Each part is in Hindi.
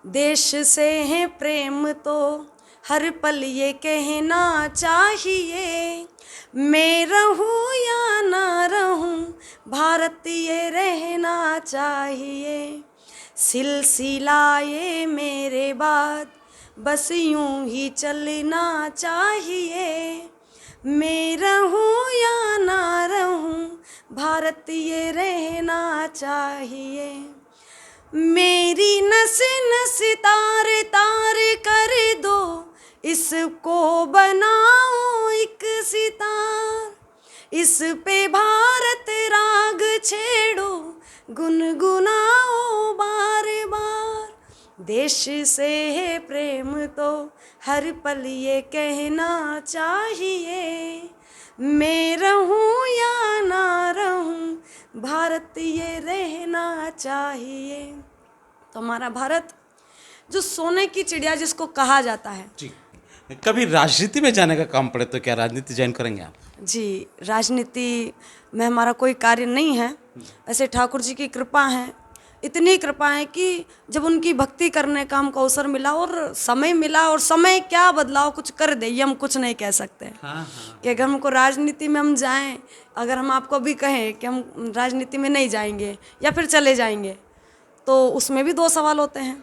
देश से है प्रेम तो हर पल ये कहना चाहिए, मैं रहूं या ना रहूं भारत ये रहना चाहिए। सिलसिला ये मेरे बाद बस यूं ही चलना चाहिए, मैं रहूं या ना रहूं भारत ये रहना चाहिए। मेरी नस नस तार तार कर दो, इसको बनाओ एक सितार, इस पे भारत राग छेड़ो, गुनगुनाओ बार बार। देश से है प्रेम तो हर पल ये कहना चाहिए, मैं रहूं या ना रहूं भारत ये रहना चाहिए। तो हमारा भारत जो सोने की चिड़िया जिसको कहा जाता है। जी, कभी राजनीति में जाने का काम पड़े तो क्या राजनीति ज्वाइन करेंगे आप? जी, राजनीति में हमारा कोई कार्य नहीं है। ऐसे ठाकुर जी की कृपा है, इतनी कृपा है कि जब उनकी भक्ति करने का हमको अवसर मिला और समय मिला, और समय क्या बदलाव कुछ कर दे ये हम कुछ नहीं कह सकते। हाँ। कि अगर हमको राजनीति में हम जाएं, अगर हम आपको भी कहें कि हम राजनीति में नहीं जाएंगे या फिर चले जाएंगे, तो उसमें भी दो सवाल होते हैं।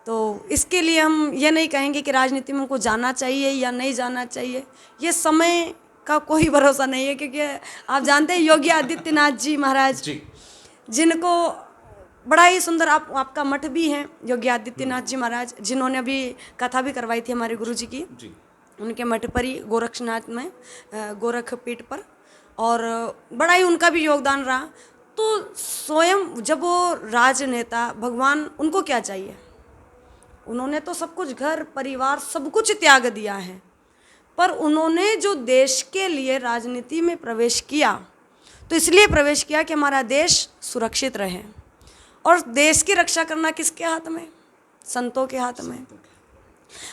तो इसके लिए हम ये नहीं कहेंगे कि राजनीति में हमको जाना चाहिए या नहीं जाना चाहिए। ये समय का कोई भरोसा नहीं है, क्योंकि आप जानते हैं योगी आदित्यनाथ जी महाराज जी, जिनको बड़ा ही सुंदर आपका मठ भी है, योगी आदित्यनाथ जी महाराज, जिन्होंने अभी कथा भी करवाई थी हमारे गुरु जी की। जी, उनके मठ पर ही गोरक्षनाथ में, गोरखपीठ पर, और बड़ा ही उनका भी योगदान रहा। तो स्वयं जब वो राजनेता भगवान, उनको क्या चाहिए? उन्होंने तो सब कुछ, घर परिवार सब कुछ त्याग दिया है, पर उन्होंने जो देश के लिए राजनीति में प्रवेश किया तो इसलिए प्रवेश किया कि हमारा देश सुरक्षित रहे। और देश की रक्षा करना किसके हाथ में? संतों के हाथ में।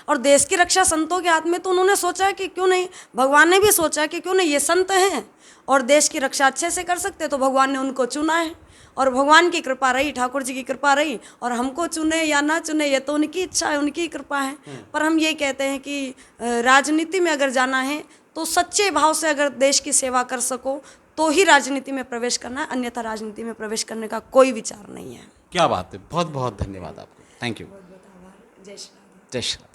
और देश की रक्षा संतों के हाथ में, तो उन्होंने सोचा कि क्यों नहीं, भगवान ने भी सोचा कि क्यों नहीं, ये संत हैं और देश की रक्षा अच्छे से कर सकते, तो भगवान ने उनको चुना है। और भगवान की कृपा रही, ठाकुर जी की कृपा रही, और हमको चुने या ना चुने ये तो उनकी इच्छा है, उनकी कृपा है। पर हम ये कहते हैं कि राजनीति में अगर जाना है तो सच्चे भाव से अगर देश की सेवा कर सको तो ही राजनीति में प्रवेश करना है, अन्यथा राजनीति में प्रवेश करने का कोई विचार नहीं है। क्या बात है, बहुत बहुत धन्यवाद आपको, थैंक यू। जय श्री राम। जय श्री राम।